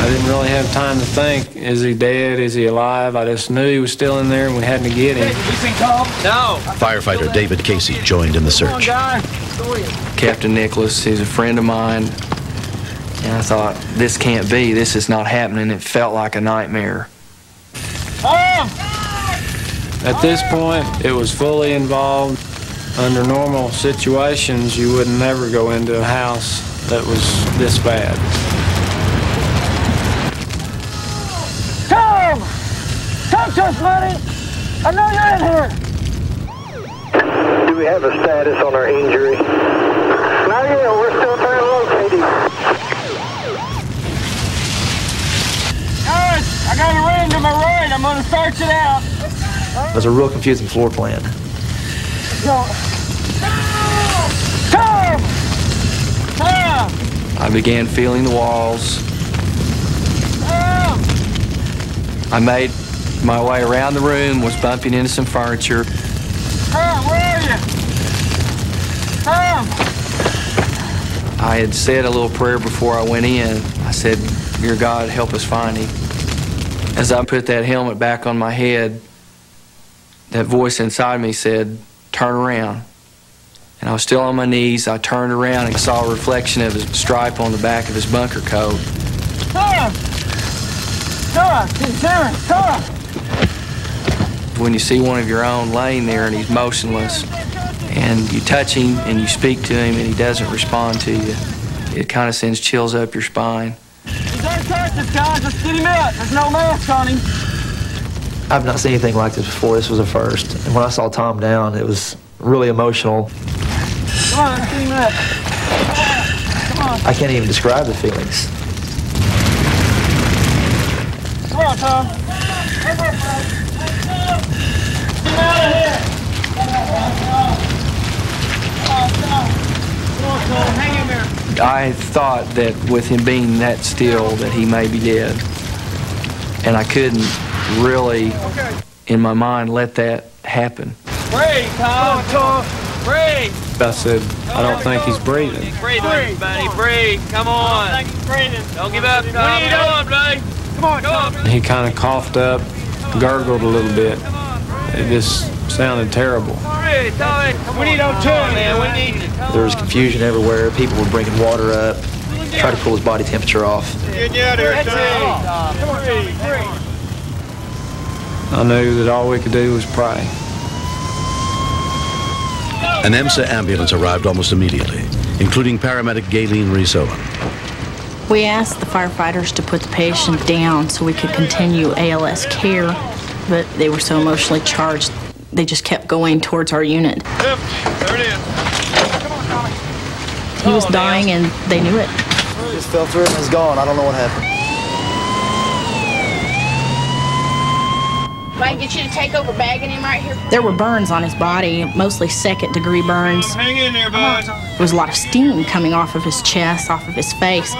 I didn't really have time to think, is he dead, is he alive? I just knew he was still in there and we had to get him. No. Firefighter David Casey joined in the search. Captain Nicholas, he's a friend of mine, and I thought, this can't be, this is not happening. It felt like a nightmare. At this point, it was fully involved. Under normal situations, you would never go into a house that was this bad. Tom! Talk to us, buddy! I know you're in here! Do we have a status on our injury? Not yet, we're still trying to locate him. Guys, I got a ring to my right. I'm gonna search it out. It was a real confusing floor plan. Tom! Tom! Tom! I began feeling the walls. Tom! I made my way around the room, was bumping into some furniture. Tom, where are you? Tom! I had said a little prayer before I went in. I said, "Dear God, help us find him." As I put that helmet back on my head, that voice inside me said, "Turn around." And I was still on my knees. I turned around and saw a reflection of his stripe on the back of his bunker coat. Tom! Tom! Tom! When you see one of your own laying there and he's motionless, and you touch him and you speak to him and he doesn't respond to you, it kind of sends chills up your spine. He's unconscious, guys. Let's get him out. There's no mask on him. I've not seen anything like this before. This was a first. And when I saw Tom down, it was really emotional. Come on, let's get him up. Come on. I can't even describe the feelings. Come on, Tom. Get him out of here. Come on, Tom. Hang in there. I thought that with him being that still, that he may be dead. And I couldn't really, in my mind, let that happen. Breathe, Tom. Tom. Breathe. I said, I don't think he's breathing. Breathe, buddy. Breathe. Come on. I think he's breathing. Don't give up, Tom. What are you doing, buddy? Come on, Tom. He kind of coughed up, gurgled a little bit. It just sounded terrible. We need O2, man. We need it. There was confusion everywhere. People were bringing water up, trying to cool his body temperature off. Get you out of here, Tom. Come on, breathe. I knew that all we could do was pray. An EMSA ambulance arrived almost immediately, including paramedic Gayleen Rees-Owen. We asked the firefighters to put the patient down so we could continue ALS care, but they were so emotionally charged, they just kept going towards our unit. Yep, there it is. He was dying and they knew it. Just fell through and it's gone. I don't know what happened. If I can get you to take over bagging him right here. There were burns on his body, mostly second-degree burns. Hang in there, bud. There was a lot of steam coming off of his chest, off of his face.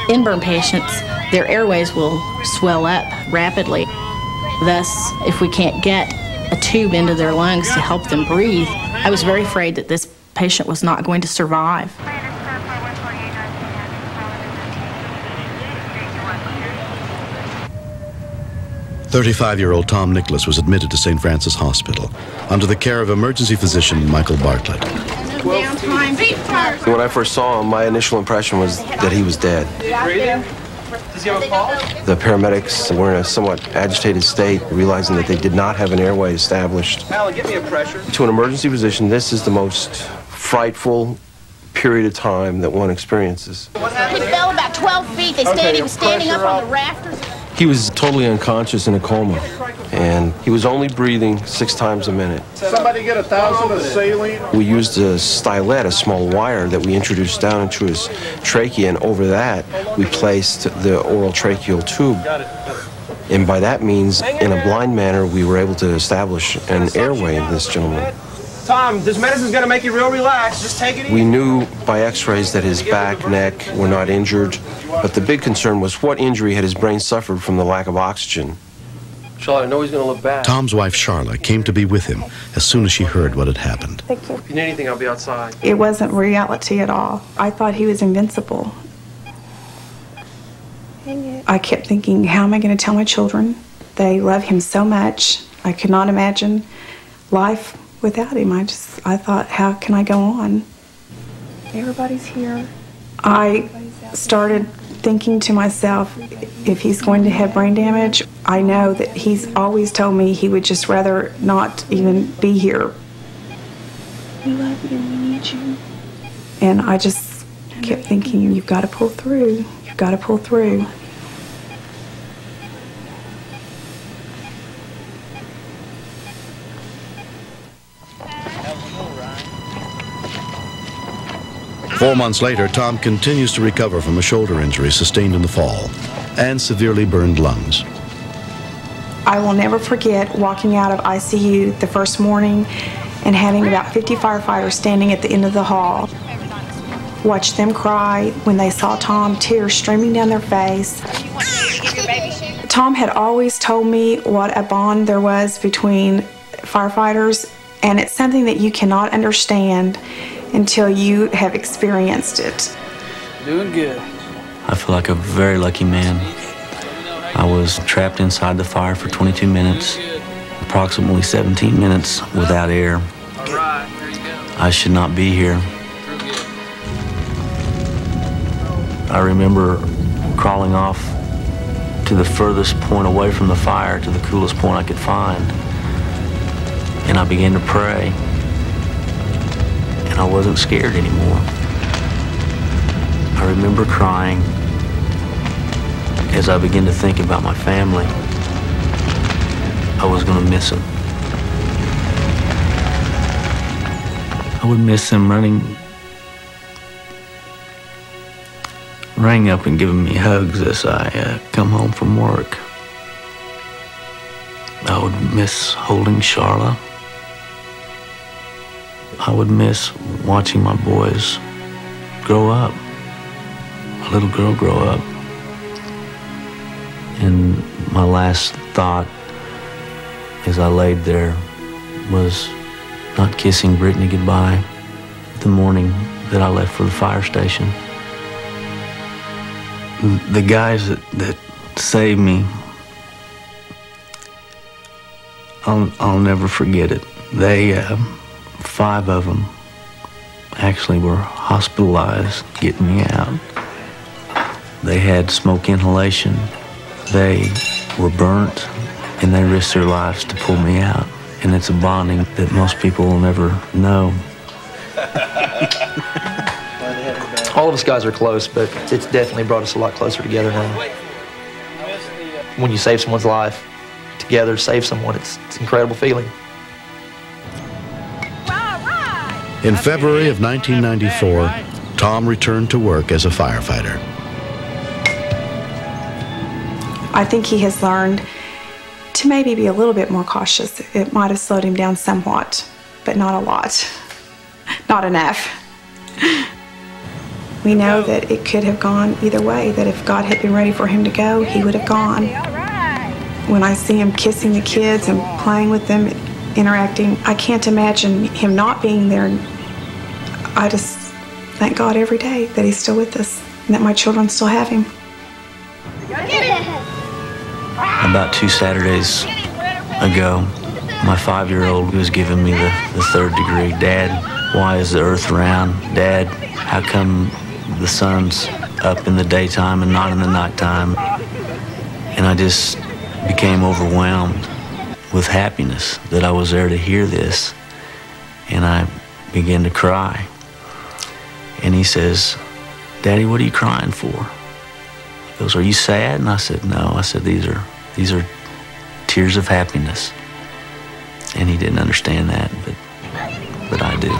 In-burn patients, their airways will swell up rapidly. Thus, if we can't get a tube into their lungs to help them breathe, I was very afraid that this patient was not going to survive. 35-year-old Tom Nicholas was admitted to St. Francis Hospital under the care of emergency physician Michael Bartlett. When I first saw him, my initial impression was that he was dead. Does he have a pulse? The paramedics were in a somewhat agitated state, realizing that they did not have an airway established. Alan, give me a pressure. To an emergency physician, this is the most frightful period of time that one experiences. He fell about 12 feet. They said he was standing up on the rafters. He was totally unconscious in a coma, and he was only breathing 6 times a minute. Somebody get 1,000 of saline. We used a stylet, a small wire that we introduced down into his trachea, and over that we placed the oral tracheal tube. And by that means, in a blind manner, we were able to establish an airway in this gentleman. Tom, this medicine's gonna make you real relaxed. Just take it easy. We knew by x-rays that his back, neck were not injured, but the big concern was what injury had his brain suffered from the lack of oxygen. Charlotte, I know he's going to look back. Tom's wife, Charla, came to be with him as soon as she heard what had happened. Thank you. If you need anything, I'll be outside. It wasn't reality at all. I thought he was invincible. I kept thinking, how am I going to tell my children? They love him so much. I could not imagine life without him. I thought, how can I go on? Everybody's here. I started thinking to myself, if he's going to have brain damage, I know that he's always told me he would just rather not even be here. We love you, we need you. And I just kept thinking, you've got to pull through. You've got to pull through. Four months later, Tom continues to recover from a shoulder injury sustained in the fall and severely burned lungs. I will never forget walking out of ICU the first morning and having about 50 firefighters standing at the end of the hall. Watch them cry when they saw Tom, tears streaming down their face. Tom had always told me what a bond there was between firefighters, and it's something that you cannot understand until you have experienced it. Doing good. I feel like a very lucky man. I was trapped inside the fire for 22 minutes, approximately 17 minutes without air. I should not be here. I remember crawling off to the furthest point away from the fire, to the coolest point I could find, and I began to pray. And I wasn't scared anymore. I remember crying as I began to think about my family. I was going to miss them. I would miss them running up and giving me hugs as I come home from work. I would miss holding Charla. I would miss watching my boys grow up, a little girl grow up. And my last thought as I laid there was not kissing Brittany goodbye the morning that I left for the fire station. The guys that saved me, I'll never forget it. They, 5 of them actually were hospitalized getting me out. They had smoke inhalation. They were burnt, and they risked their lives to pull me out. And it's a bonding that most people will never know. All of us guys are close, but it's definitely brought us a lot closer together now. When you save someone's life together, save someone, it's an incredible feeling. In February of 1994, Tom returned to work as a firefighter. I think he has learned to maybe be a little bit more cautious. It might have slowed him down somewhat, but not a lot. Not enough. We know that it could have gone either way, that if God had been ready for him to go, he would have gone. When I see him kissing the kids and playing with them, interacting, I can't imagine him not being there. I just thank God every day that he's still with us and that my children still have him. About 2 Saturdays ago, my 5-year-old was giving me the 3rd degree. Dad, why is the earth round? Dad, how come the sun's up in the daytime and not in the nighttime? And I just became overwhelmed with happiness that I was there to hear this. And I began to cry. And he says, Daddy, what are you crying for? He goes, are you sad? And I said, no. I said, these are tears of happiness. And he didn't understand that, but I do.